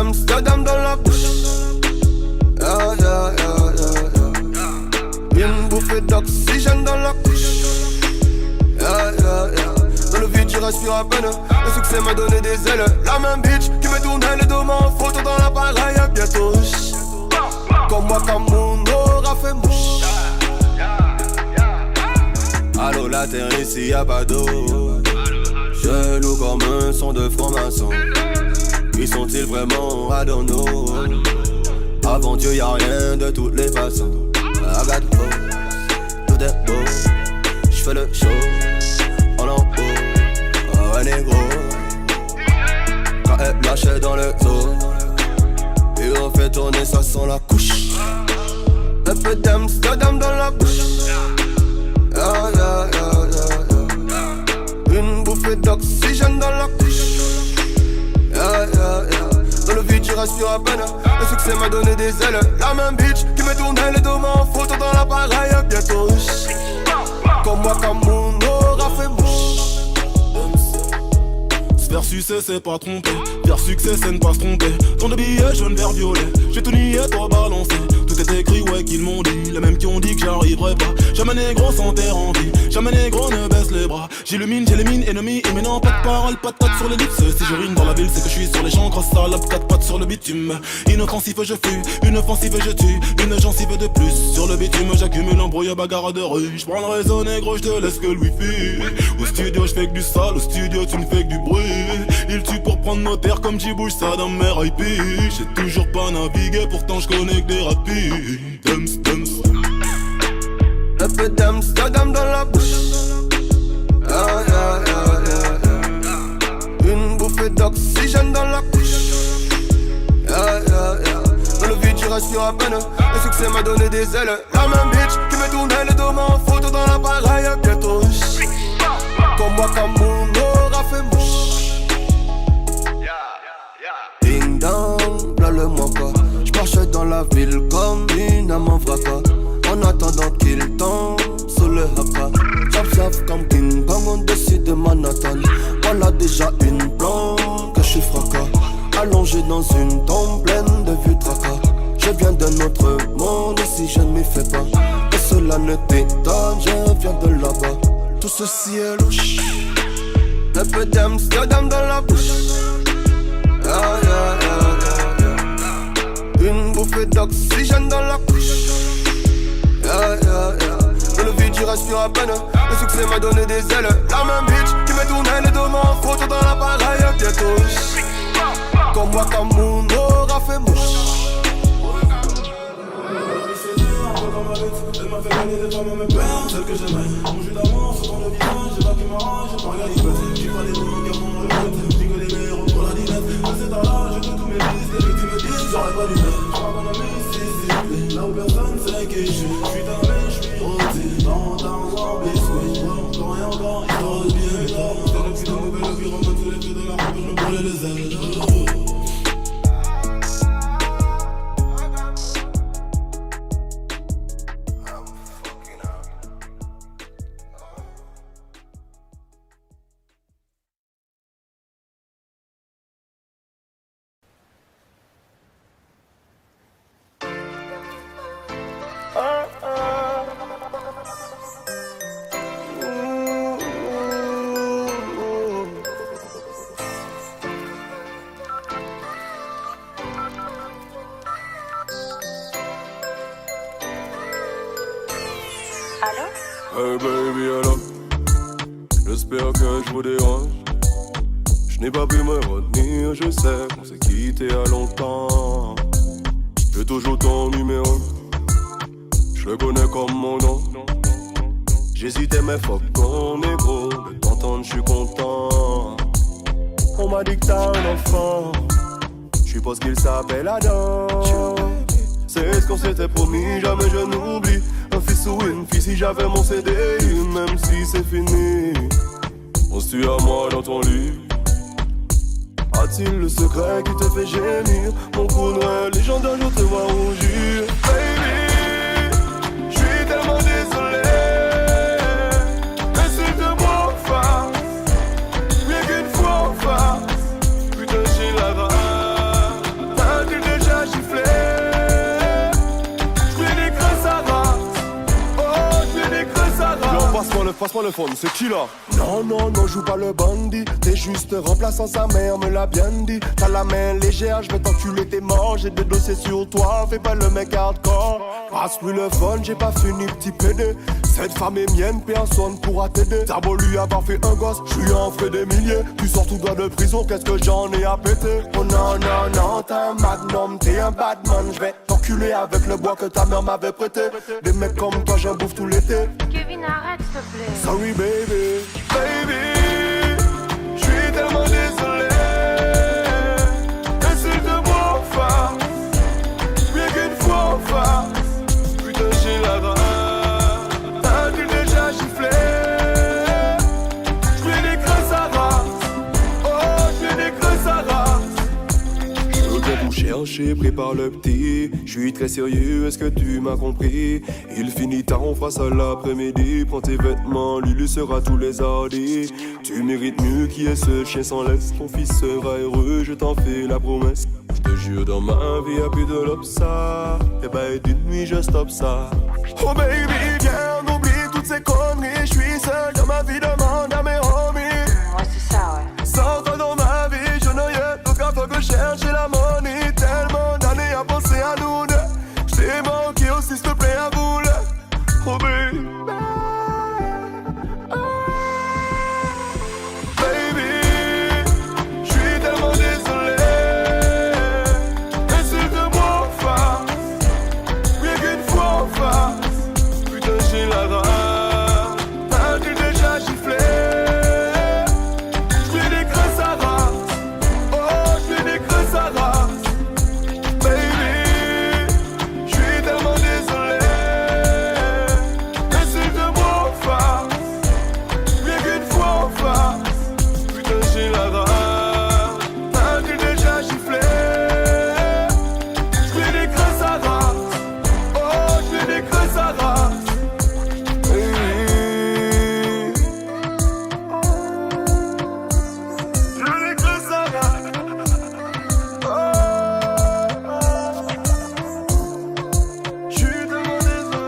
d'Amsterdam dans la bouche. Yeah, yeah, yeah, yeah, yeah. Une bouffée d'oxygène dans la couche. Yeah, yeah, yeah. Dans le vide, tu respires à peine. Le succès m'a donné des ailes. La même bitch qui me tournait le dos en photo dans l'appareil. Bientôt, comme moi, comme mon aura fait mouche. Allô, la terre ici, y'a pas d'eau. Chelou comme un son de franc-maçon. Qui sont-ils vraiment? I don't know. Avant Dieu, y'a rien de toutes les façons. I got hope, tout est beau. J'fais le show, en haut. Oh, un négro. Quand elle lâchait dans le dos. Et on fait tourner, ça sent la couche. Un peu d'Amsterdam dans la bouche. Yeah, yeah, yeah, yeah, yeah. Une bouffée d'oxygène dans la couche. Yeah, yeah, yeah. Dans le vide, tu respires à peine. Le succès m'a donné des ailes. La même bitch qui me tournait le dos en photo dans l'appareil. Bientôt, comme moi, comme mon aura fait mouche. Se faire succès, c'est pas tromper. Faire succès, c'est ne pas se tromper. Tant de billets jaune, vert, violet. J'ai tout nié, toi balancé. Tout est écrit, ouais, qu'ils m'ont dit. Les mêmes qui ont dit que j'arriverai pas. Jamais négro sans terre en vie. Jamais négro ne baisse les bras. J'illumine, j'élimine, ennemi. Et maintenant, pas de parole, pas de patte sur les lips. Si je rime dans la ville, c'est que je suis sur les champs. Grosse salope, 4 pattes sur le bitume. Inoffensif, je fuis. Une offensive, je tue. Une gencive de plus. Sur le bitume, j'accumule embrouille, bagarre de rue. J'prends le réseau négro, j'te laisse que le wifi. Au studio, j'fais que du sale. Au studio, tu me fais que du bruit. Il tue pour prendre nos terres comme j'y bouge ça dans mes IP. J'ai toujours pas navigué, pourtant j'connais que des rapides. Un peu d'Amsterdam dans la bouche. Yeah, yeah, yeah, yeah, yeah. Une bouffée d'oxygène dans la couche. Yeah, yeah, yeah. Dans le vide, tu respires à peine. Le succès m'a donné des ailes. La même bitch qui me tournait le dos en photo dans l'appareil. Bientôt, comme moi, comme mon aura fait mouche. Ding dong, là le moi pas. J'marche dans la ville comme une âme en fracas. En attendant qu'il tombe sous le haka. J'observe comme King Kong au-dessus de Manhattan. Voilà déjà une plante que je suis fracas. Allongé dans une tombe pleine de vues tracas. Je viens d'un autre monde ici je ne m'y fais pas. Que cela ne t'étonne, je viens de là-bas. Tout ceci est louche. Un peu d'Amsterdam dans la bouche. Yeah, yeah, yeah, yeah, yeah. Une bouffée d'oxygène dans la couche. Yeah, yeah, yeah. Dans le vide, tu respires à peine. Le succès m'a donné des ailes. La même bitch qui me tournait le dos en photo dans l'appareil. Bientôt, comme moi, comme mon aura fait mouche. Elle m'a fait gagner des femmes à mes pères, celles que j'aimais. Mon jus d'amour sur ton visage, j'ai pas qui m'arrange, j'ai pas regardé petit. J'ai pas des noms, garçons, on le je dis que les meilleurs pour la dinette. À cet âge, j'ai tous mes vices, les victimes me disent, j'aurais pas dû mettre. J'crois qu'on a mis ici, là où personne sait qui je suis. J'suis damé, j'suis rôti, dans en biscuit. Encore et encore, histoire de bien évident. C'est le petit de mauvais qui remonte tous les feux de la route, je me brûlais les ailes. Hey baby, alors, j'espère que je vous dérange. Je n'ai pas pu me retenir, je sais qu'on s'est quitté à longtemps. J'ai toujours ton numéro, je le connais comme mon nom. J'hésitais mais fuck qu'on est gros, de t'entendre je suis content. On m'a dit que t'as un enfant, je suppose qu'il s'appelle Adam. C'est ce qu'on s'était promis, jamais je n'oublie. Un fils ou une fille si j'avais mon CDI, même si c'est fini. Penses-tu à moi dans ton lit? A-t-il le secret qui te fait gémir? Mon coup de légendaire, je te vois rougir. Baby, je suis tellement désolé. Insulte-moi en face, bien qu'une fois en face. Putain, j'ai la rage. meuf, passe-moi le phone, c'est qui là? Non, non, non, joue pas le bandit. T'es juste remplaçant, sa mère me l'a bien dit. T'as la main légère, je vais t'enculer, t'es mort. J'ai des dossiers sur toi, fais pas le mec hardcore. Passe plus le fun, j'ai pas fini, petit pédé. Cette femme est mienne, personne pourra t'aider. T'as beau lui avoir fait un gosse, je lui en ferai des milliers. Tu sors tout droit de prison, qu'est-ce que j'en ai à péter? Oh non, non, non, t'es un magnum, t'es un badman. Je vais t'enculer avec le bois que ta mère m'avait prêté. Des mecs comme toi, j'en bouffe tout l'été. Kevin, arrête s'il te plaît. Sorry baby, Baby, je suis tellement désolé. Insulte-moi en face, bien qu'une fois en face. Putain, j'ai la rage. As-tu déjà giflé? Je vais décrer sa race. Oh, je vais décrer sa race. Je viens vous chercher, prépare le petit. Je suis très sérieux, est-ce que tu m'as compris? Il finit tard, on fera ça l'après-midi. Prends tes vêtements, Lulu sera tous les hardis. Tu mérites mieux qui est ce chien sans laisse. Ton fils sera heureux, je t'en fais la promesse. Je te jure, dans ma vie y'a plus de l'obsa. Et bah d'une nuit je stoppe ça. oh baby, viens, on oublie toutes ces conneries. Je suis seul dans ma vie, demande à mes homies. Ouais, c'est ça, ouais. Sans toi dans ma vie, je n'ai rien. Donc à toi que chercher la money. Tellement d'années à penser à nous deux. Je t'ai manqué aussi, s'il te plaît, à vous là. Oh baby, Baby, je suis tellement désolé. Insulte-moi en face, bien qu'une fois en face. Putain, j'ai la rage. As-tu déjà giflé? Je vais décrer sa race. Oh, je vais décrer sa race. Baby, je suis tellement désolé. Insulte-moi en face, bien qu'une fois en face. Putain, j'ai la rage. As-tu déjà giflé? Je vais décrer sa race. Oh, je vais décrer sa race. Je vais décrer sa race. Je suis tellement désolé.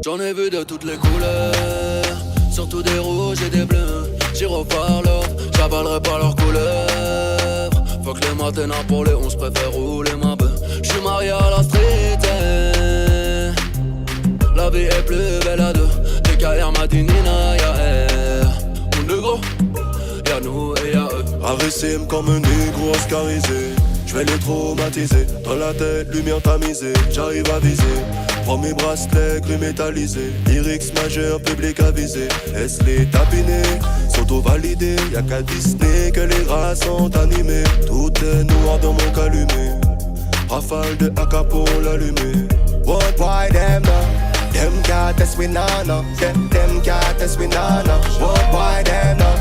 J'en ai vu de toutes les couleurs, surtout des rouges et des bleus. J'irai par l'ordre, j'avalerai pas leurs couleurs. Faut que les matins pour les 11 préfère rouler ma bœuf. J'suis marié à la street, la vie est plus belle à deux. DKR m'a dit Nina, y'a R. Mon négro, y'a nous et y'a eux. Arrêtez-moi comme un négro oscarisé. J'vais les traumatiser, dans la tête, lumière tamisée. J'arrive à viser, prends mes bracelets gris métallisés. Lyrics majeurs, public avisé. Laisse les tapiner, s'auto-valider. Y'a qu'à Disney que les rats sont animés. Tout est noir dans mon calumet. Rafale de AK pour l'allumer. what boy them now? Them can't test we nana. Them can't test we nana. What boy them now?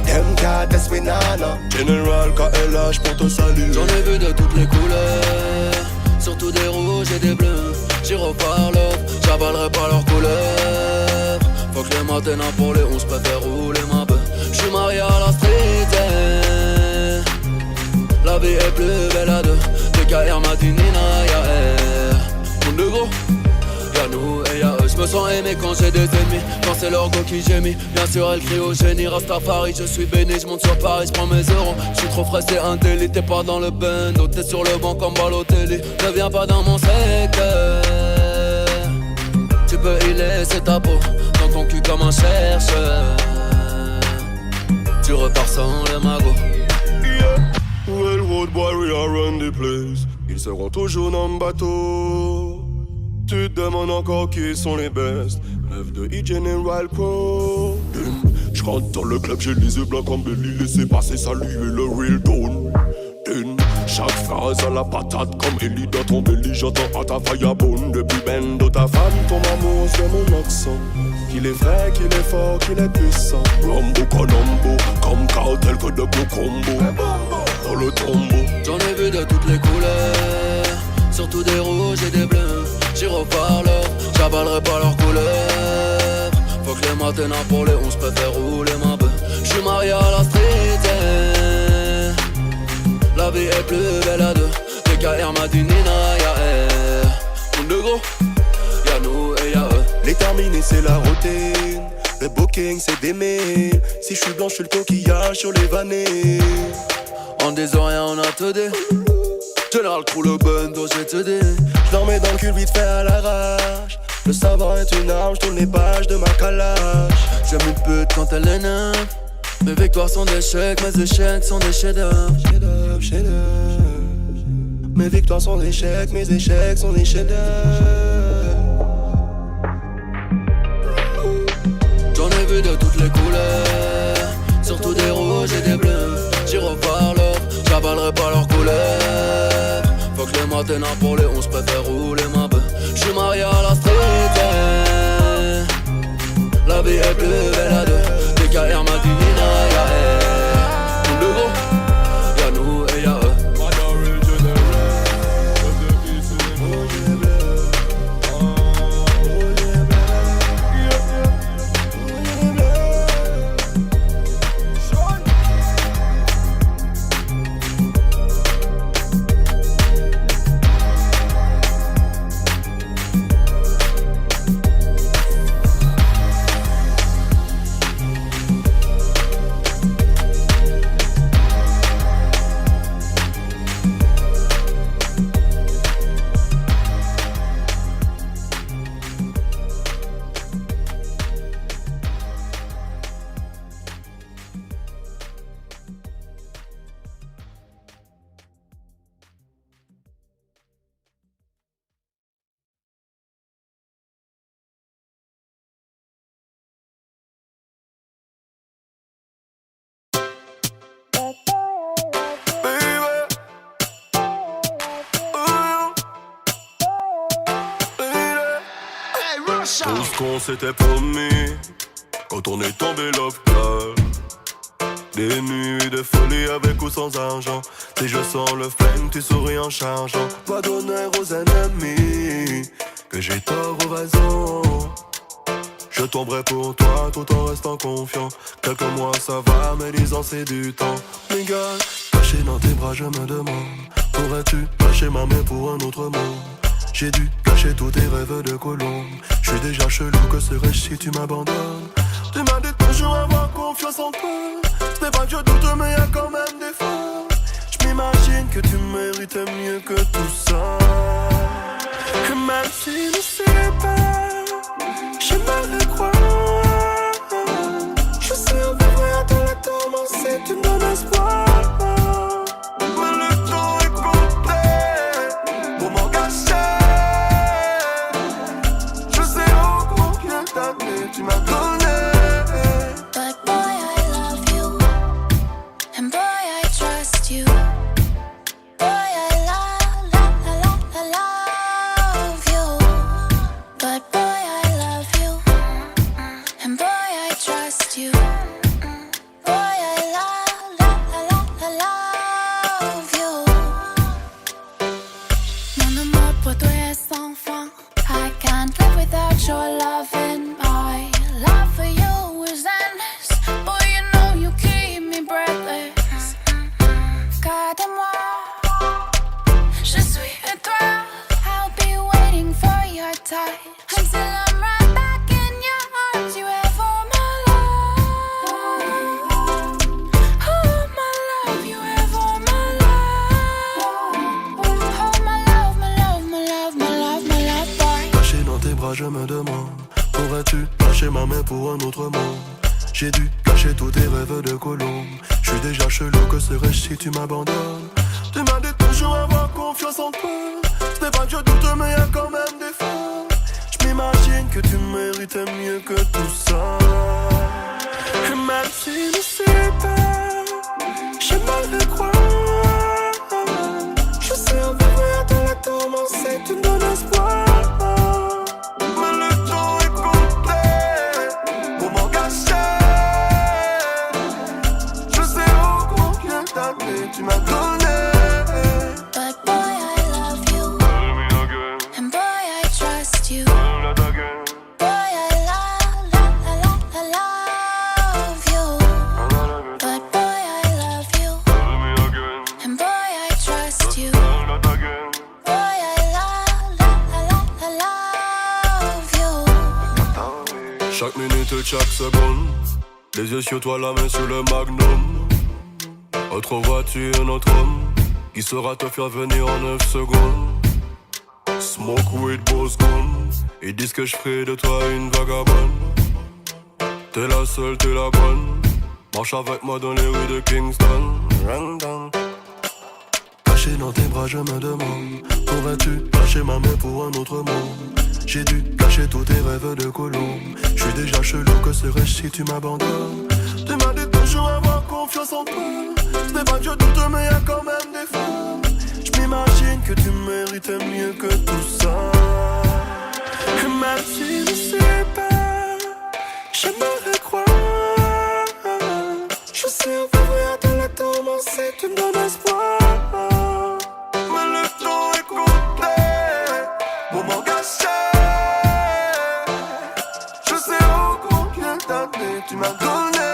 Them can't test we nana. General KLH pour te saluer. J'en ai vu de toutes les couleurs, surtout des rouges et des bleus. J'irai par l'ordre, j'avalerai pas leurs couleurs. Faut que les matins pour les 11 préfère rouler ma bœuf. J'suis marié à la street, la vie est plus belle à deux. DKR m'a dit Nina, y'a R. sens aimé quand j'ai des ennemis, quand c'est l'orgo qui gémit. Bien sûr elle crie au génie, Rastafari, je suis béni, je monte sur Paris, je prends mes euros. Je suis trop frais, c'est un délit, t'es pas dans le bando, t'es sur le banc comme Balotelli. Ne viens pas dans mon secteur, tu peux y laisser ta peau, dans ton cul comme un chercheur. Tu repars sans le magot. Well, road boy, we are run the place. Ils seront toujours dans le bateau. Tu te demandes encore qui sont les best. Meuf de E-General Pro. J'rentre dans le club, j'ai les yeux blancs comme Belly. Laissez passer, saluer le real tone. Chaque phrase à la patate comme Ellie dans ton belly. J'entends à ta firebone depuis Bendo. Ta femme tombe amoureuse de mon accent. Qu'il est vrai, qu'il est fort, qu'il est puissant. Rambo Colombo, comme cartel que de beaux combos. Dans le tombeau. J'en ai vu de toutes les couleurs, surtout des rouges et des bleus. Gyrophare love, j'avalerai pas leurs couleurs. Faut que les matins pour les 11 préfère rouler ma bœuf. J'suis marié à la street, la vie est plus belle à deux. DKR m'a dit Nina, y'a elle. Monde de gros, y'a nous et y'a eux. Les terminés c'est la routine, le booking c'est des mails. Si je suis blanc je suis le coquillage sur les vannées. En disant rien on a te dit. Général crew le bando j'ai te dit. J'l'en mets dans le cul vite fait à l'arrache. Le savoir est une arme, j'tourne les pages de ma calage. J'aime une pute quand elle est neuve. Mes victoires sont des chèques, mes échecs sont des chefs-d'œuvre. Mes victoires sont des chèques, mes échecs sont des chefs-d'œuvre. J'en ai vu de toutes les couleurs, surtout des rouges et des bleus. Gyrophare love, j'avalerai pas leurs couleurs. Faut que les matins pour les 11 préfère rouler ma bœuf. J'suis marié à la street, la vie est plus belle à deux. DKR m'a dit Nina, y'a elle. Tout le gros, y'a nous et y'a eux. Tout ce qu'on s'était promis quand on est tombé local. Des nuits de folie avec ou sans argent. Si je sens le flingue, tu souris en chargeant. Pas d'honneur aux ennemis, que j'ai tort aux raisons. Je tomberai pour toi tout en restant confiant. Quelques mois ça va, mais 10 ans c'est du temps. Mais gars, caché dans tes bras je me demande, pourrais-tu lâcher ma main pour un autre monde? J'ai dû cacher tous tes rêves de colombe. Je suis déjà chelou, que serais-je si tu m'abandonnes? Tu m'as dit toujours avoir confiance en toi. Ce n'est pas que je doute mais y'a quand même des fois. Je m'imagine que tu mérites mieux que tout ça. Que même si je sais pas, j'aimerais croire. Je sais vivre à tous les tourments si tu me donnes espoir. Mais le temps est compté pour m'engager. Je sais au combien d'années tu m'as donné. But boy I love you, and boy I trust you. Boy I love you. But boy I love you, and boy I trust you. Boy I love you. Mon amour pour toi est sans fin. I can't live without your loving. My love for you is endless. Boy, you know you keep me breathless. Garde-moi, je suis à toi. I'll be waiting for your touch until I'm right back. J'ai dû cacher tous tes rêves de colombe. J'suis déjà chelou, que serais-je si tu m'abandonnes? Tu m'as dit toujours avoir confiance en toi. Ce n'est pas que je doute mais y'a quand même des fois. J'm'imagine que tu méritais mieux que tout ça. Et même si je sais pas, j'aimerais croire. Je sais un peu à te la commencer, tu me donnes espoir. Mais le temps est compté pour m'engager. Je sais au combien d'années tu m'as donné. But boy, I love you. And boy, I trust you. Boy, I love you. But boy, I love you. And boy, I trust you. Boy, I love you. Chaque minute, chaque seconde, les yeux sur toi, la main sur le magnum. Autre voiture, notre homme, qui saura te faire venir en 9 secondes. Smoke weed, boss gun, ils disent que je ferai de toi une vagabonde. T'es la seule, t'es la bonne, marche avec moi dans les rues de Kingston. Caché dans tes bras, je me demande, pourrais-tu lâcher ma main pour un autre monde? J'ai dû cacher tous tes rêves de colombe. J'suis déjà chelou, que serais-je si tu m'abandonnes? Tu m'as dit toujours avoir confiance en toi. Ce n'est pas que je doute mais y'a quand même des fois. J'm'imagine que tu méritais mieux que tout ça. Et même si je sais pas, j'aimerais croire. Je sais un peu à te la commencer, tu me donnes espoir. Mais le temps est compté pour m'engager. Je sais au combien d'années tu m'as donné.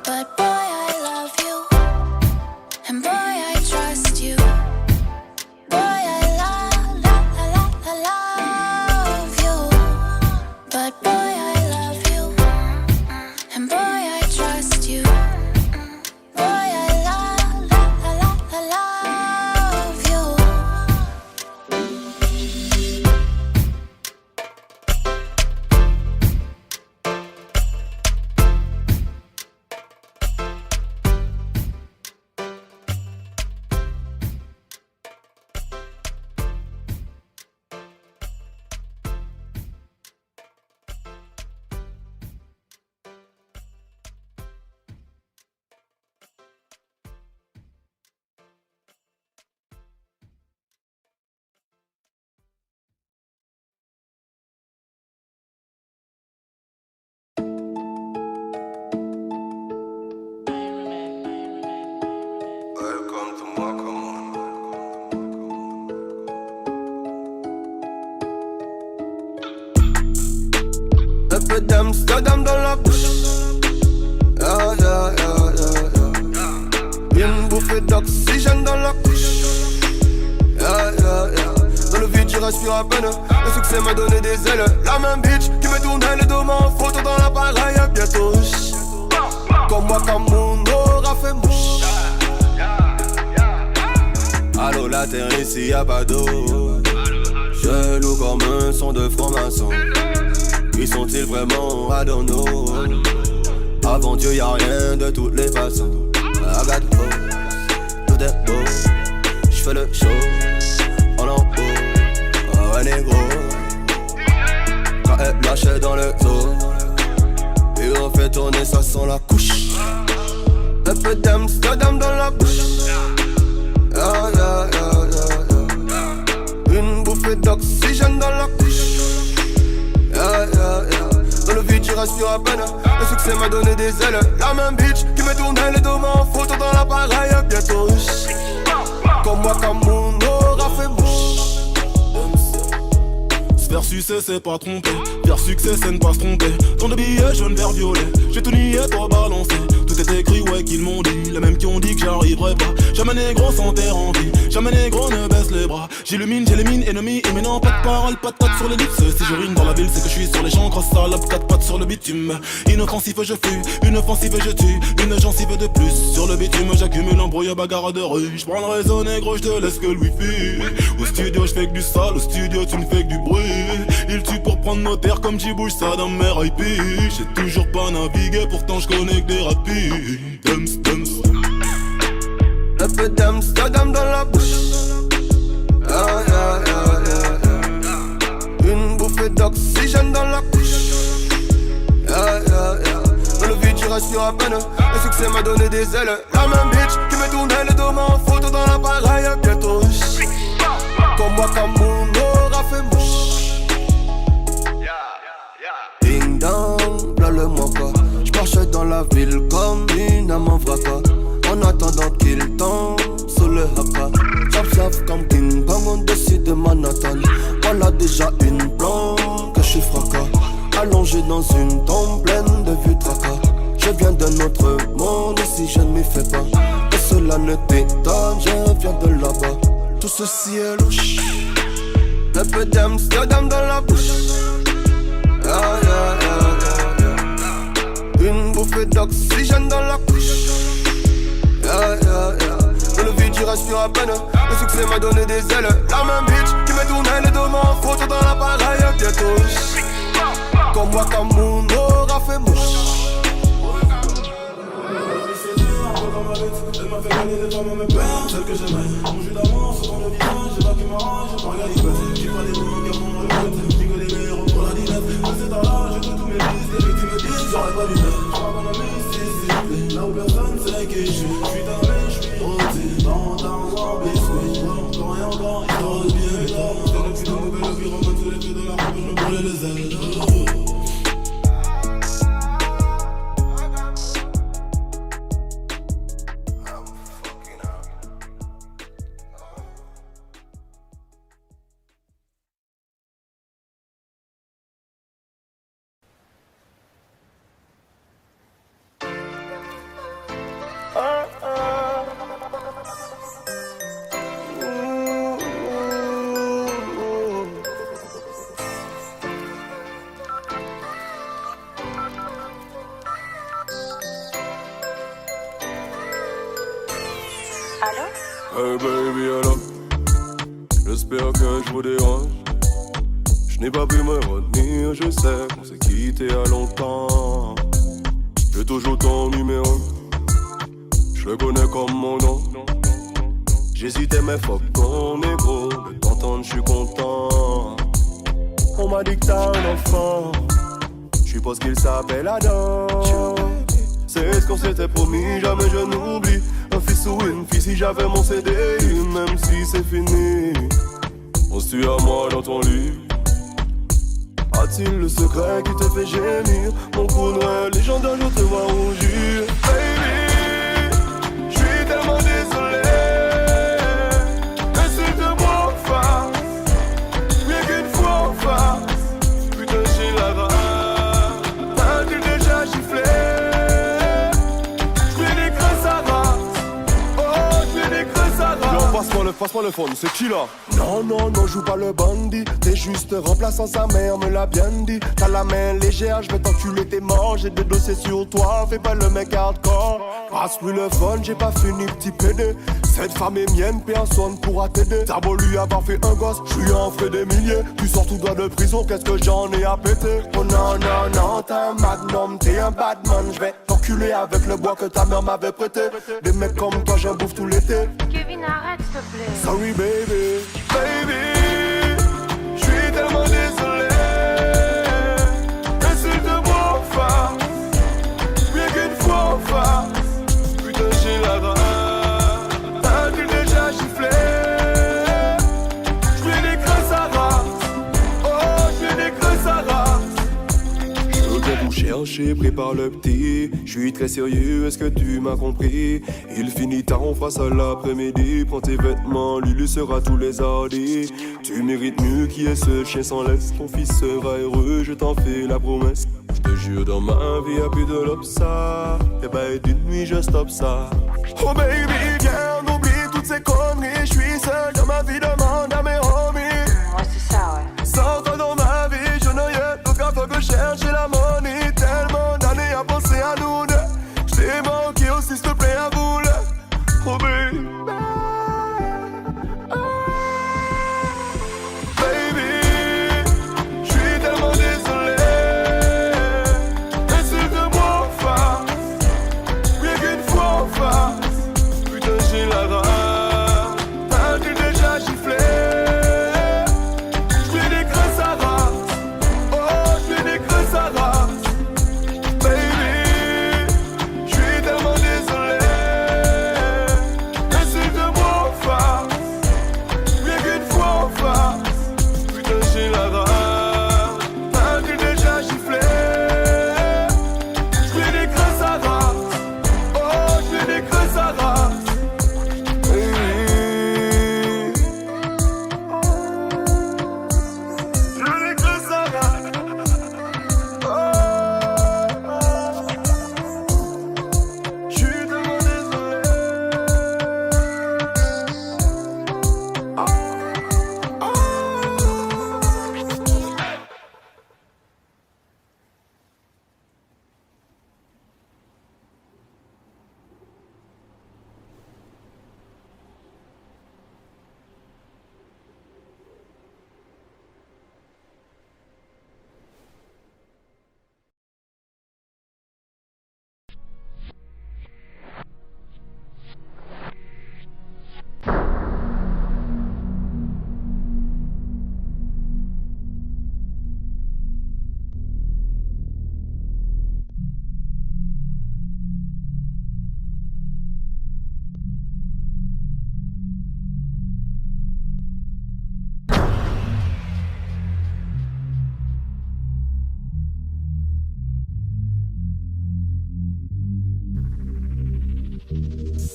But boy, I love you. And boy, I trust you. Boy, I love you. But boy, I love you. And boy, I trust you. Boy, I love you. Welcome to Makaman. Un peu d'Amsterdam dans la bouche. Une bouffée d'oxygène dans la couche. Dans le vide, je respire à peine. Le succès m'a donné des ailes. La même bitch qui me tournait le dos en photo dans l'appareil. Bientôt, comme moi, comme mon aura fait mouche. Allô, la terre ici, y'a pas d'eau. Je loue comme un son de franc-maçon. Qui sont-ils vraiment? I don't know. Avant Dieu y'a rien de toutes les façons. I got hope, tout est beau. J'fais le show, en haut. Oh ouais négro. Quand elle lâche dans le zoo. Et on fait tourner ça sans la couche. Un peu d'Amsterdam dans la bouche. Une bouffée d'oxygène dans la couche. Dans le vide, j'y respire à peine. Le succès m'a donné des ailes. La même bitch qui me tournait le dos en photo dans l'appareil. Bientôt, comme moi, comme mon aura fait mouche. Se faire sucer c'est pas tromper, faire succès c'est ne pas se tromper. Tant de billets jaune vert violet, j'ai tout nié, toi balancé. Tout est écrit ouais qu'ils m'ont dit, les mêmes qui ont dit que j'arriverai pas. Jamais négro sans terre en vie, jamais négro ne baisse les bras. J'illumine, j'élimine, ennemi. Et maintenant, pas de parole, pas de patte sur les lips. Si je rime dans la ville, c'est que je suis sur les champs. Grosse salope, 4 pattes sur le bitume. Inoffensif, je fuis, une offensive, je tue. Une gencive de plus sur le bitume. J'accumule embrouille, bagarre de rue. J'prends le réseau négro, j'te laisse que le wifi. Au studio, j'fais que du sale. Au studio, tu ne fais que du bruit. Il tue pour prendre nos terres comme j'y bouge ça dans mes IP. J'ai toujours pas navigué, pourtant j'connais que des rapides. Dums, dums. Un peu d'Amsterdam dans la bouche. Ah, yeah, yeah, yeah, yeah. Une bouffée d'oxygène dans la couche. Yeah, yeah, yeah. Dans le vide, je reste sur à peine. Le succès m'a donné des ailes. La même bitch qui me tournait le dos en photo dans l'appareil bientôt. Comme moi, Cameroun aura fait mouche. Ding dong, bla le moi quoi. J'marche dans la ville comme une âme en vraca. En attendant qu'il tombe sur le haka. J'observe comme King Kong au-dessus de Manhattan. Voilà déjà une blonde que je suis fracas. Allongé dans une tombe pleine de vues tracas. Je viens d'un autre monde ici je ne m'y fais pas. Que cela ne t'étonne, je viens de là-bas. Tout ceci est louche. Un peu d'Amsterdam dans la bouche. Ah, yeah, yeah, yeah, yeah. Une bouffée d'oxygène dans la couche. Yeah, yeah, yeah. Dans le vide, j'y respire à peine. Le succès m'a donné des ailes. La même bitch qui me tournait le dos en photo dans l'appareil bientôt. Comme moi, Cameroun aura fait mouche. Elle m'a fait gagner des femmes à mes pères, celles que j'aimais. Mon jus d'amour sur dans le visage, j'ai pas qui m'arrange, j'ai pas regardé bête. J'ai pas des mots qui m'ont regretté, j'ai que des meilleurs pour la dinette. Mais c'est à l'âge, j'ai tous mes fils, les victimes me disent, j'aurais pas dû faire. J'suis pas mon ami, si, là où personne sait qui je suis. J'suis damé, j'suis rôti, dans un biscuit. Encore et encore, histoire de bien et tard. C'était le plus mauvais, le pire, remède sous les pieds de la route, je me brûlais les ailes. Hey baby, alors, j'espère que je vous dérange. Je n'ai pas pu me retenir, je sais qu'on s'est quitté à longtemps. J'ai toujours ton numéro, je le connais comme mon nom. J'hésitais mais fuck ton négro, de t'entendre je suis content. On m'a dit que t'as un enfant, Je suppose qu'il s'appelle Adam. C'est ce qu'on s'était promis, jamais je n'oublie. Un fils ou une fille si j'avais mon CDI, même si c'est fini. Penses-tu à moi dans ton lit? A-t-il le secret qui te fait gémir? Mon coup noir légendaire, je te vois rougir. Baby, je suis tellement désolé. Insulte-moi en face, rien qu'une fois en face. Putain j'ai la rage, t'as-tu déjà giflé? Passe-moi le phone, c'est qui là? non, non, non, joue pas le bandit. T'es juste remplaçant, sa mère me l'a bien dit. T'as la main légère, je vais t'enculer, t'es mort. J'ai des dossiers sur toi, fais pas le mec hardcore. Passe-lui le phone, j'ai pas fini, petit PD. Cette femme est mienne, personne pourra t'aider. T'as beau lui avoir fait un gosse, j'lui en fais des milliers. Tu sors tout droit de prison, qu'est-ce que j'en ai à péter? Oh non, non, non, t'es un magnum, t'es un badman. Je vais t'enculer avec le bois que ta mère m'avait prêté. Des mecs comme toi, j'en bouffe tout l'été. Kevin, arrête s'il te plaît. Sorry baby, Baby, je suis tellement désolé. Insulte-moi en face, rien qu'une fois en face. Putain j'ai la rage, t'as-tu déjà giflé? J'vais d'écran sa race, oh j'vais d'écran sa race. Je viens vous chercher, prépare le petit. Je suis très sérieux, est-ce que tu m'as compris? Il finit tard, on fera ça l'après-midi. Prends tes vêtements, Lulu sera tous les hardis. Tu mérites mieux qui est ce chien sans laisse. Ton fils sera heureux, je t'en fais la promesse. Je te jure, dans ma vie y'a plus de l'obsa. Et bah d'une nuit je stoppe ça. Oh baby, viens, on oublie toutes ces conneries. Je suis seul dans ma vie, demande à mes J'en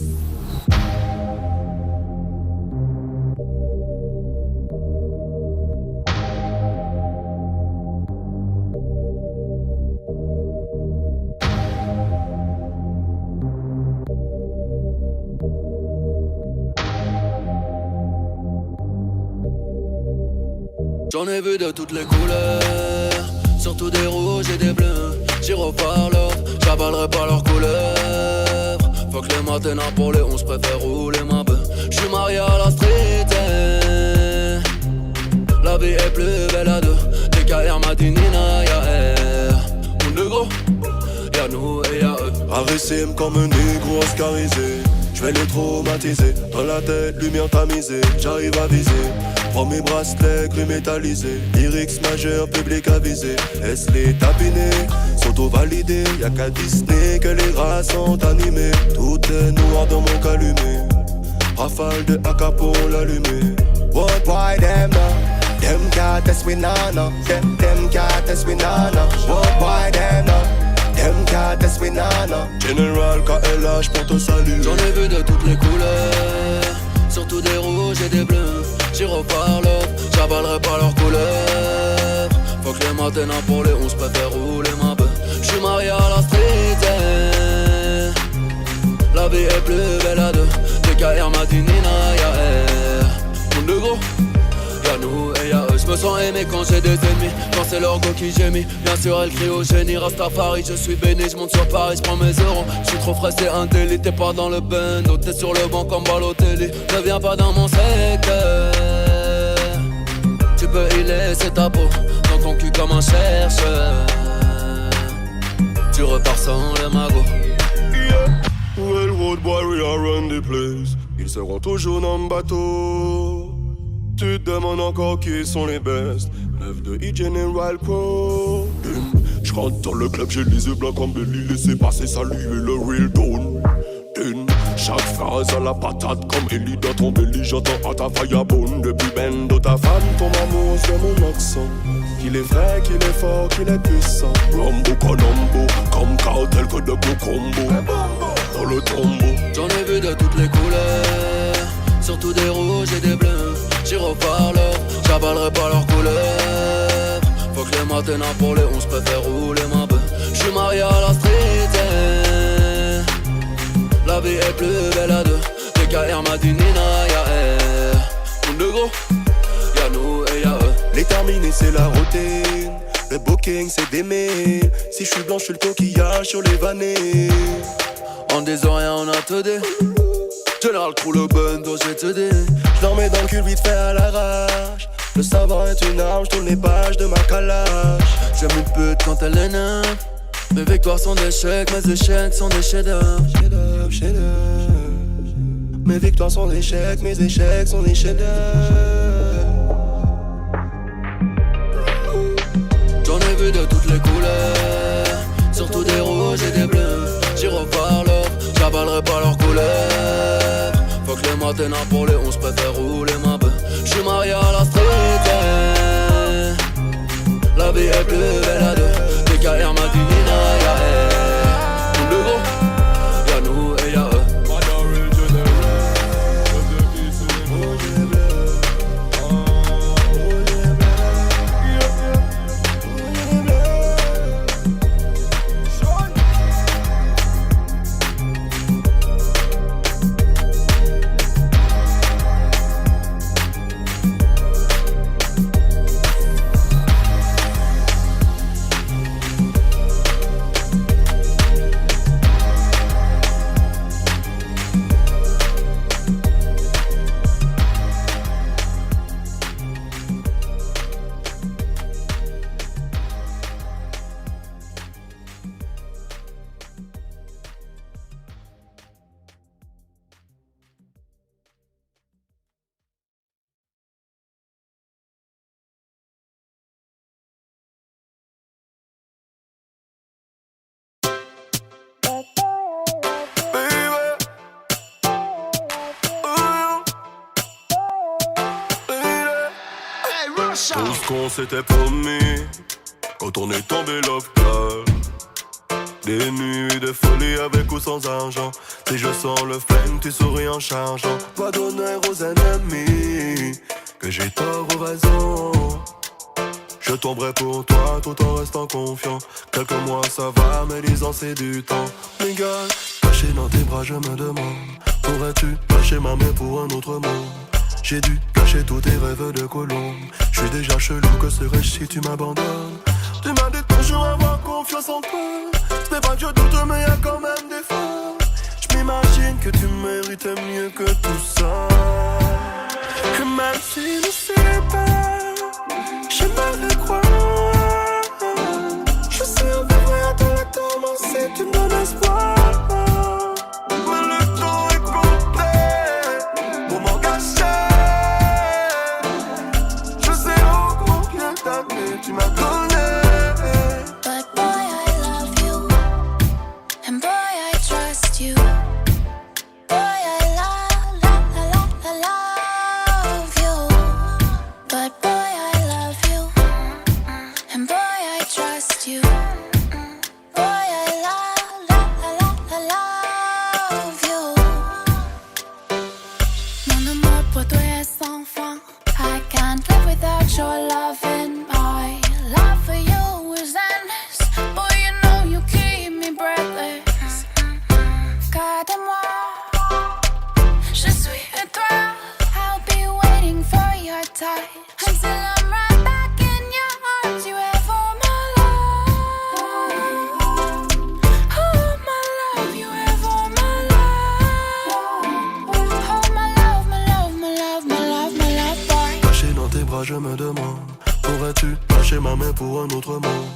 ai vu de toutes les couleurs, surtout des rouges et des bleus. J'irai par l'ordre, j'avalerai pas leurs couleurs. Faut que les matins pour les 11 préfère rouler ma bœuf. J'suis marié à la street, la vie est plus belle à deux. DKR m'a dit Nina, y'a R. Mon négro, y'a nous et y'a eux. Arrêtez-moi comme un négro oscarisé. J'vais les traumatiser, dans la tête, lumière tamisée. J'arrive à viser, prends mes bracelets, gris métallisés. Lyrics majeur, public avisé. Laisse-les tapiner, s'auto-valider. Y'a qu'à Disney que les rats sont animés. Tout est noir dans mon calumet. Rafale de AK pour l'allumer. What boy them now? Them can't test we nana. Them can't test we nana. What boy them now? Them can't test we nana. General KLH pour te saluer. J'en ai vu de toutes les couleurs, surtout des rouges et des bleus. J'irai par l'ordre, j'avalerai pas leurs couleurs. Faut que les matins pour les 11 préfère rouler ma bœuf. J'suis marié à la street, la vie est plus belle à deux. DKR m'a dit Nina, y'a R. Mon négro, y'a nous et y'a eux. J'me sens aimé quand j'ai des ennemis, quand c'est leur go qui gémit. Bien sûr elle crie au génie, Rastafari, je suis béni. J'monte sur Paris, j'prends mes euros. J'suis trop frais, c'est un délit. T'es pas dans le bando, t'es sur le banc comme Balotelli. Ne viens pas dans mon secteur, tu peux y laisser ta peau dans ton cul comme un chercheur. Tu repars sans le magot. Well, road warrior run the place. Ils seront toujours dans le bateau. Tu te demandes encore qui sont les best. 9 de E-General Pro. J'rentre dans le club, j'ai les yeux blancs comme Belly. Laissez passer, saluer le real down. Chaque phrase à la patate comme Ellie dans ton belly. J'entends à ta firebone. Depuis Bendo, ta femme tombe amoureuse de mon accent. Qu'il est vrai, qu'il est fort, qu'il est puissant. Rambo Colombo, comme cartel que de beaux combos. Dans le tombeau. J'en ai vu de toutes les couleurs, surtout des rouges et des bleus. J'irai par l'ordre, j'avalerai pas leurs couleurs. Faut que les matins pour les 11 préfère rouler ma bœuf. J'suis marié à la street, la vie est plus belle à deux. DKR m'a dit Nina, y'a R. Mon négro, y'a nous et y'a eux. Les terminés c'est la routine. Le booking c'est des mails. Si j'suis blanc j'suis le coquillage sur les vannées. En disant rien on a te dit. Général crew le bando j'ai te dit. J'l'en mets dans le cul vite fait à l'arrache. Le savant est une arme, j'tourne les pages de ma calage. J'aime une pute quand elle est neuve. Mes victoires sont des chèques, mes échecs sont des chefs-d'œuvre. Chef-d'œuvre. Mes victoires sont des chèques, mes échecs sont des chefs-d'œuvre. J'en ai vu de toutes les couleurs, surtout des rouges et des bleus. J'irai par l'ordre, j'avalerai pas leurs couleurs. Faut que les matins pour les 11 préfère rouler ma bœuf. J'suis marié à la street, la vie est plus belle à deux. DKR m'a dit Nina, y'a R. Mon négro, y'a nous et y'a eux. Tout ce qu'on s'était promis quand on est tombé love girl. Des nuits de folie avec ou sans argent. Si je sens le flingue, tu souris en chargeant. Pas d'honneur aux ennemis, que j'ai tort ou raison. Je tomberai pour toi tout en restant confiant. Quelques mois ça va, mais 10 ans c'est du temps. Miguel, caché dans tes bras je me demande, pourrais-tu lâcher ma main pour un autre monde? J'ai dû cacher tous tes rêves de colombe. J'suis déjà chelou, que serais-je si tu m'abandonnes? Tu m'as dit toujours avoir confiance en toi. Ce n'est pas que je doute mais y'a quand même des fois. J'm'imagine que tu mérites mieux que tout ça. Et même si je sais pas, j'aimerais croire. Je sais en vrai à ton lecteur, c'est tu me donnes espoir. Mais le temps est compté pour m'engager. Je sais au combien d'années tu m'as donné. But boy, I love you, and boy, I trust you. Boy, I love you. But boy, I love you, and boy, I trust you. Boy, I love you. Mon amour pour toi est sans fin. I can't live without your loving. My love for you is endless. Boy, you know you keep me breathless. Garde-moi, je suis à toi. I'll be waiting for your touch until I'm right back in your arms. You have all my love, all my love. You have all my love, all my love, my love, my love, my love, my love, boy. Caché dans tes bras je me demande, pourrais-tu lâcher ma main pour un autre monde?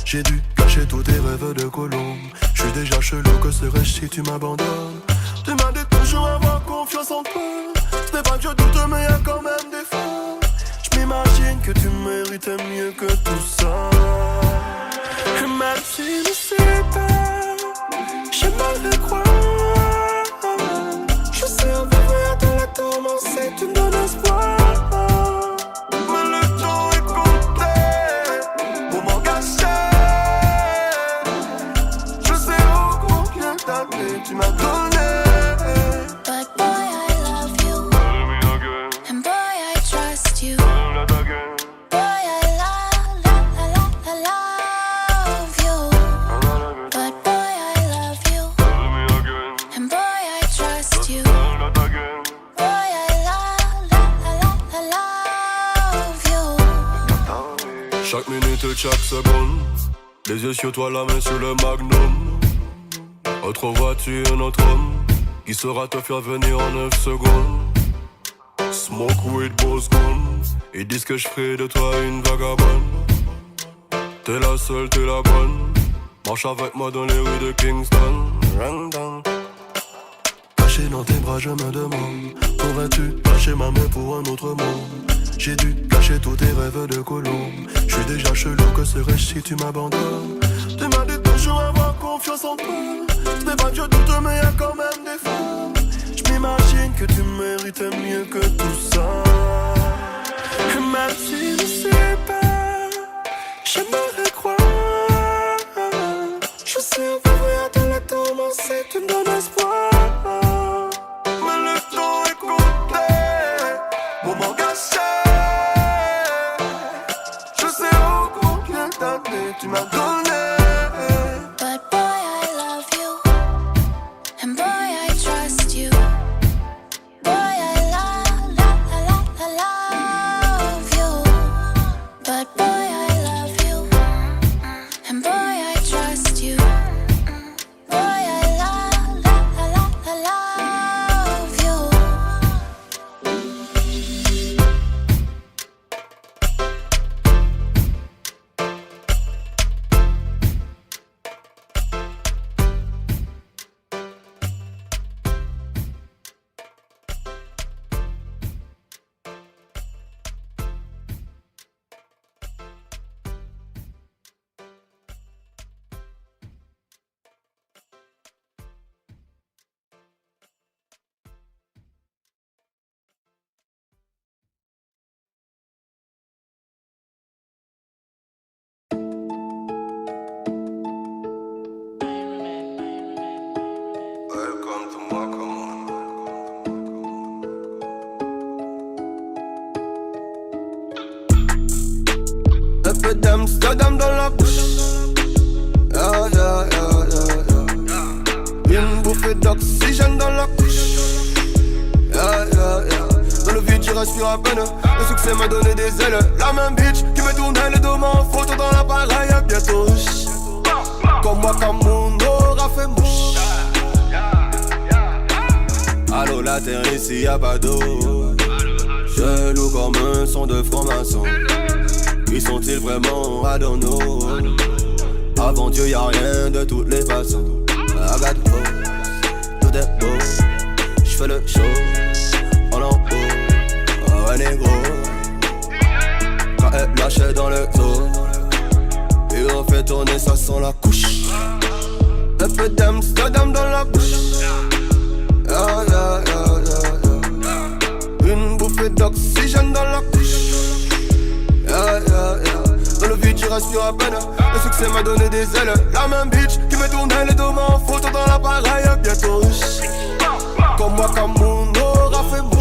J'ai dû cacher tous tes rêves de colombe. J'suis déjà chelou, que serais-je si tu m'abandonnes? Tu m'as dit toujours avoir confiance en toi. Ce n'est pas que je doute mais y'a quand même des fois. J'm'imagine que tu mérites mieux que tout ça. Et même si je sais pas, j'aimerais croire. Je sais en vrai à ton lecteur, c'est tu me donnes espoir. Mais le temps est compté pour m'engager. Je sais au combien d'années tu m'as donné. But boy, I love you, and boy, I trust you. Boy, I love you. But boy, I love you, and boy, I trust you. Boy, I love you. Chaque minute et chaque seconde, les yeux sur toi, la main sur le magnum. Retrouveras-tu un autre homme qui saura te faire venir en 9 secondes? Smoke weed, boss gun. Ils disent que je ferai de toi une vagabonde. T'es la seule, t'es la bonne. Marche avec moi dans les rues de Kingston. Caché dans tes bras je me demande, pourrais-tu lâcher ma main pour un autre monde? J'ai dû cacher tous tes rêves de colombe. J'suis déjà chelou, que serais-je si tu m'abandonnes? Tu m'as dit toujours avoir confiance en toi. Ce n'est pas que je doute mais y'a quand même des fois. J'm'imagine que tu mérites mieux que tout ça. Et même si je sais pas, j'aimerais croire. Je sais en vrai à ton lecteur, c'est tu me donnes espoir. Mais le temps est compté pour m'engager. Je sais au combien d'années tu m'as donné. But boy, I love you, and boy, I trust you. Boy, I love you. But boy, I love you, and boy, I trust you. Boy, I love peu d'Amsterdam dans la bouche. Yeah, yeah, yeah, yeah, yeah. Une bouffée d'oxygène dans la couche. Yeah, yeah, yeah. Dans le vide, je respire à peine. Le succès m'a donné des ailes. La même bitch qui me tournait le dos en photo dans l'appareil. Bientôt, comme moi, comme mon aura fait mouche. Allô, la terre ici, y'a pas d'eau. Jaloux comme un son de franc-maçon. Qui sont-ils vraiment? I don't know. Avant Dieu, y'a rien de toutes les façons. I got hoes, tout est beau. J'fais le show, en haut. Oh ouais, négro. Quand elle lâchait dans le dos. Et on fait tourner, ça sent la couche. Un peu d'Amsterdam dans la bouche. Yeah, yeah, yeah, yeah, yeah. Une bouffée d'oxygène dans la couche. Yeah, yeah, yeah. Dans le vide, je respire à peine. Le succès m'a donné des ailes. La même bitch qui me tournait les dos en photo dans l'appareil. Bientôt, comme moi, comme mon aura fait mouche.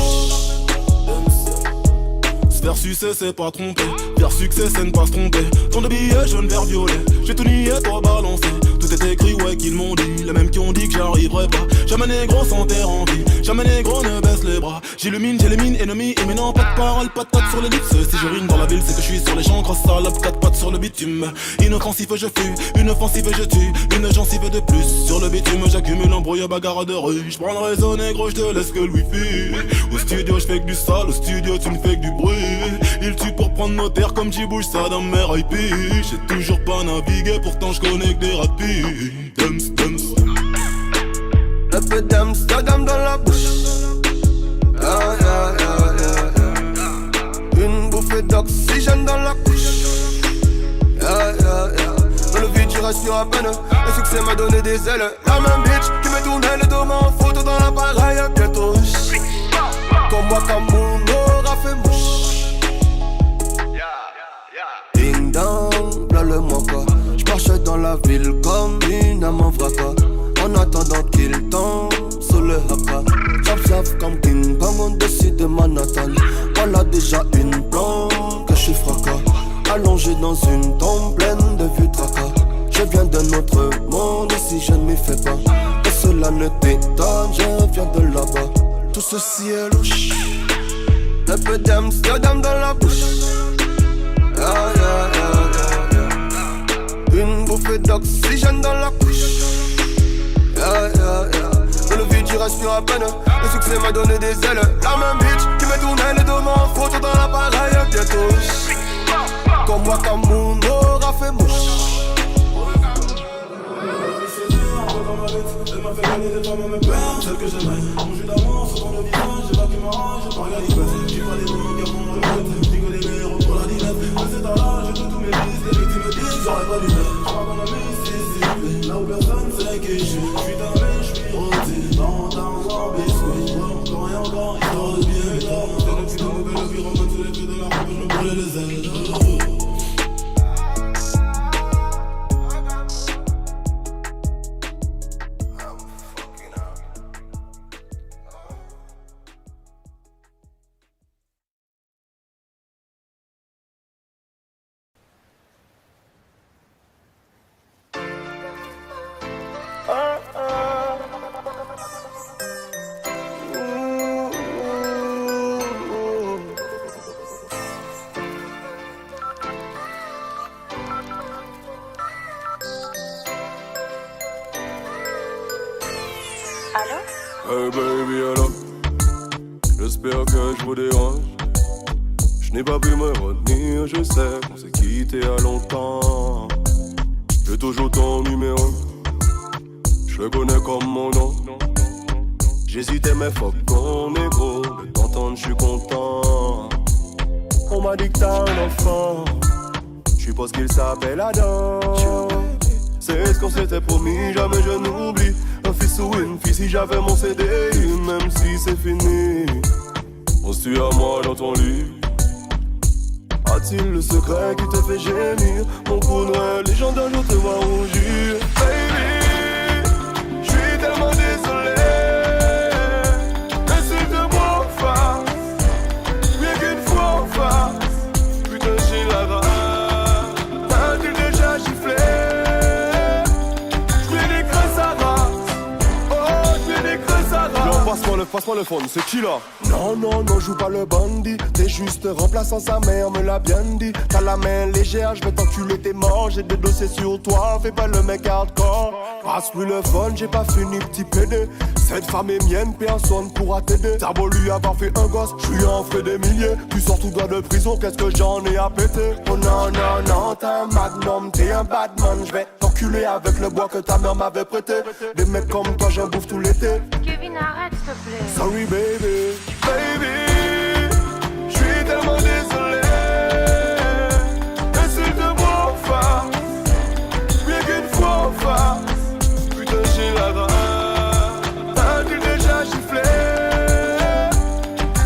Se faire sucer, c'est pas tromper. Faire succès, c'est ne pas se tromper. Tant de billets jaunes, vert, violet. J'ai tout nié, toi balancé. Tout est écrit, ouais, qu'ils m'ont dit. Les mêmes qui ont dit que j'arriverai pas. Jamais négro sans terre en vie. Jamais négro ne baisse les bras. J'illumine, j'élimine, ennemi. Et maintenant, pas de parole, pas de patte sur l'ellipse. Si je rime dans la ville, c'est que je suis sur les champs. Grosse salope, 4 pattes sur le bitume. Inoffensif, je fuis. Une offensive, je tue. Une gencive de plus. Sur le bitume, j'accumule embrouille, bagarre de rue. J'prends le réseau négro, j'te laisse que le wifi. Au studio, j'fais que du sale. Au studio, tu me fais que du bruit. Il tue pour prendre nos terres comme j'y bouge ça dans mes IP. J'ai toujours pas navigué, pourtant j'connais que des rapides. Un peu d'Amsterdam dans la bouche. Yeah, yeah, yeah, yeah, yeah. Une bouffée d'oxygène dans la couche. Yeah, yeah, yeah. Dans le vide, je respire à peine. Le succès m'a donné des ailes. La même bitch qui me tournait le dos en photo dans l'appareil. Bientôt, comme moi, comme mon aura fait mouche. Ding dong, là le mocha. J'marchais dans la ville comme une âme en vraca. En attendant qu'il tombe sur le haka. J'observe comme King Kong au-dessus de Manhattan. Voilà déjà une plante que je suis fracas. Allongé dans une tombe pleine de vues tracas. Je viens d'un autre monde ici je ne m'y fais pas. Et cela ne t'étonne, je viens de là-bas. Tout ceci est louche. Un peu d'Amsterdam dans la bouche. Yeah, yeah, yeah, yeah, yeah. Une bouffée d'oxygène dans la couche. Yeah, yeah, yeah. Dans le vide, je respire à peine. Le succès m'a donné des ailes. La même bitch qui me tournait les dos en photo dans l'appareil. Bientôt, comme moi, comme mon aura fait mouche. Elle m'a fait gagner des femmes à mes peines, celles que j'aimais. Mon jus d'amour sur ton visage, j'ai pas qui m'arrange, j'ai pas regardé bête. J'ai pas les mots qui font le reste, j'ai que des verres pour la dinette. Mais c'est à l'âge, j'ai tous mes listes, les victimes me disent, j'aurais pas dû mettre. Je crois qu'on a mis ici, là où personne sait qui je suis. J'suis damé, j'suis rôti, dans biscuit. Encore et encore, histoire de bien évident. C'est le petit comme le vélo qui remonte sous les pieds de la route, je me brûlais les ailes. Hey baby, alors, j'espère que je vous dérange. Je n'ai pas pu me retenir, je sais qu'on s'est quitté à longtemps. J'ai toujours ton numéro, je le connais comme mon nom. J'hésitais mais fuck qu'on est gros, de t'entendre je suis content. On m'a dit que t'as un enfant, je suppose qu'il s'appelle Adam. C'est ce qu'on s'était promis, jamais je n'oublie. Un fils ou une fille si j'avais mon CDI, même si c'est fini. Penses-tu à moi dans ton lit? A-t-il le secret qui te fait gémir? Mon coup noir, les gens d'un jour te voient rougir. Baby, je suis tellement désolé. Insulte-moi en face, bien qu'une fois en face. Putain j'ai la rage. passe-moi le phone, c'est qui là? Non, non, non, joue pas le bandit. T'es juste remplaçant, sa mère me l'a bien dit. T'as la main légère, je vais t'enculer, t'es mort. J'ai des dossiers sur toi, fais pas le mec hardcore. Passe-lui le phone, j'ai pas fini, petit pédé. Cette femme est mienne, personne pourra t'aider. T'as beau lui avoir fait un gosse, je lui en ferai des milliers. Tu sors tout droit de prison, qu'est-ce que j'en ai à péter? Oh non, non, non, t'es un magnum, t'es un badman. Je vais t'enculer avec le bois que ta mère m'avait prêté. Des mecs comme toi, j'en bouffe tout l'été. Kevin, arrête, s'il te plaît. Sorry baby, baby, je suis tellement désolé. Insulte-moi en face, bien qu'une fois en face. Putain j'ai la rage, t'as-tu déjà giflé?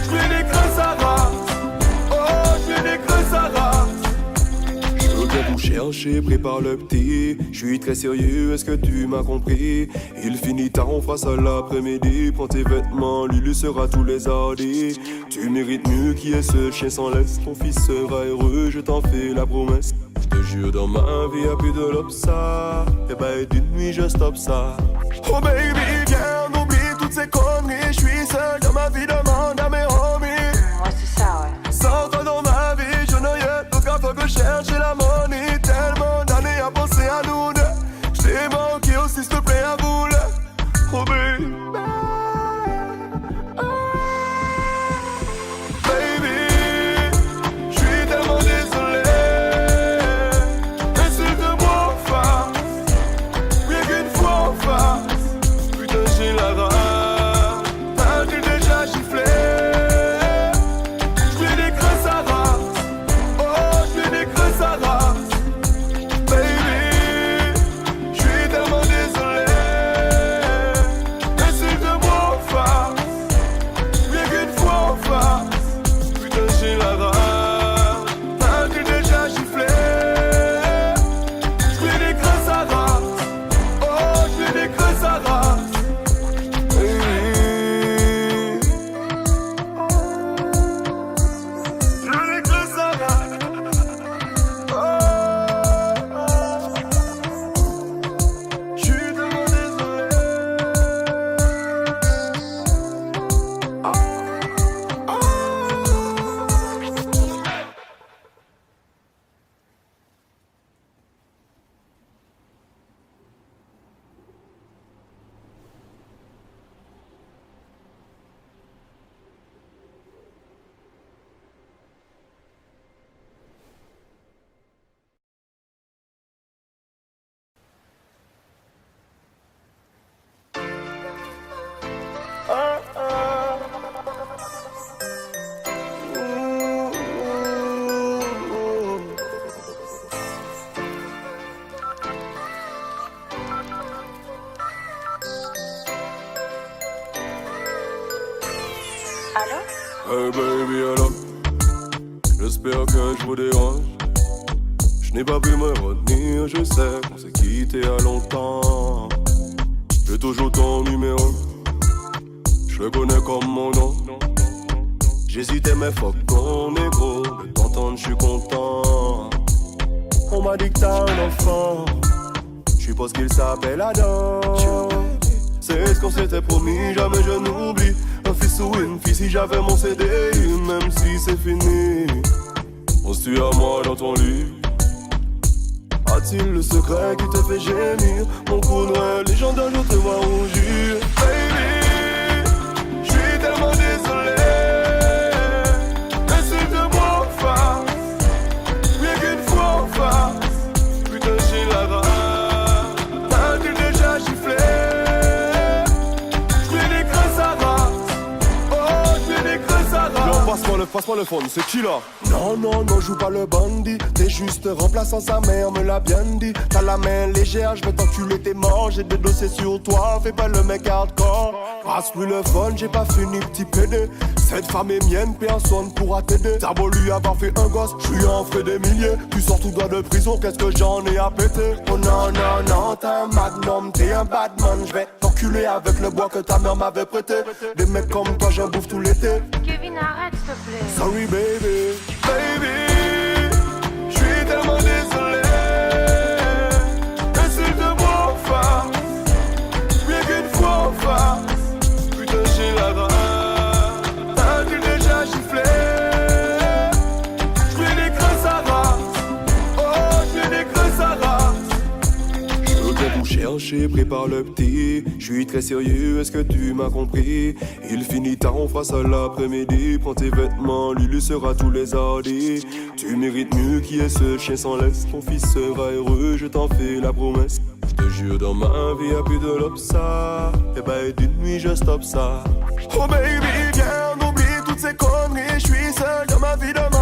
J'vais des creux sa race, oh j'vais des creux sa race. Je viens vous chercher, prépare le petit. Je suis très sérieux, est-ce que tu m'as compris? Il finit tard, on fera ça l'après-midi. Prends tes vêtements, lui sera tous les hardis. Tu mérites mieux qui est ce chien sans laisse. Ton fils sera heureux, je t'en fais la promesse. Je te jure, dans ma vie y'a plus de l'obsa. Et ben d'une nuit je stoppe ça. Oh baby, viens, on oublie toutes ces conneries. Je suis seul dans ma vie, demande à mes homies. Ouais, c'est ça, ouais. Sans toi dans ma vie, je n'ai rien. Donc à fois que je cherche la money. Tellement d'années à penser à nous deux. Je t'ai manqué aussi, s'il te plaît, à vous là. Oh baby, baby, je suis tellement désolé. Insulte-moi en face, bien qu'une fois en face. Putain j'ai la rage, t'as-tu déjà giflé? J'vais des creux sa race, oh j'vais des creux sa race. Baby, je suis tellement désolé. Insulte-moi en face, bien qu'une fois en face. Putain j'ai la rage, t'as-tu déjà giflé? J'vais des creux sa race, oh j'vais des creux sa race. Baby, j'vais des creux sa race. Je suis tellement désolé. Allô? Hey baby, alors, j'espère que je vous dérange. Je n'ai pas pu me retenir, je sais qu'on s'est quitté à longtemps. J'ai toujours ton numéro, je le connais comme mon nom. J'hésitais mais fuck ton négro, de t'entendre je suis content. On m'a dit que t'as un enfant, Je suppose qu'il s'appelle Adam. C'est ce qu'on s'était promis, jamais je n'oublie. Un fils ou une fille si j'avais mon CDI, même si c'est fini. Penses-tu à moi dans ton lit? A-t-il le secret qui te fait gémir? Mon coup noir légendaire, je te vois rougir. Baby, je suis tellement désolé. Insulte-moi en face, bien qu'une fois en face. Putain j'ai la rage, t'as-tu déjà giflé? J'fais des creux sa race, oh j'fais des creux sa race. Passe-moi le phone, c'est qui là? Non, non, non, joue pas le bandit. T'es juste remplaçant, sa mère me l'a bien dit. T'as la main légère, je vais t'enculer, t'es mort. J'ai des dossiers sur toi, fais pas le mec hardcore. Passe-lui le phone, j'ai pas fini, petit pédé. Cette femme est mienne, personne pourra t'aider. T'as beau lui avoir fait un gosse, je lui en ferai des milliers. Tu sors tout droit de prison, qu'est-ce que j'en ai à péter? Oh non, non, non, t'es un magnum, t'es un badman. Je vais t'enculer avec le bois que ta mère m'avait prêté. Des mecs comme toi, j'en bouffe tout l'été. Kevin, arrête, s'il te plaît. Sorry baby, baby, je suis tellement désolé. Insulte-moi en face, bien qu'une fois en face. Putain j'ai la par le petit. Je suis très sérieux, est-ce que tu m'as compris? Il finit tard, on fera ça l'après-midi. Prends tes vêtements, Lulu sera tous les hardis. Tu mérites mieux qui est ce chien sans laisse. Ton fils sera heureux, je t'en fais la promesse. Je te jure, dans ma vie y'a plus de l'obsa. Et bah d'une nuit je stoppe ça. Oh baby, viens, on oublie toutes ces conneries. Je suis seul dans ma vie de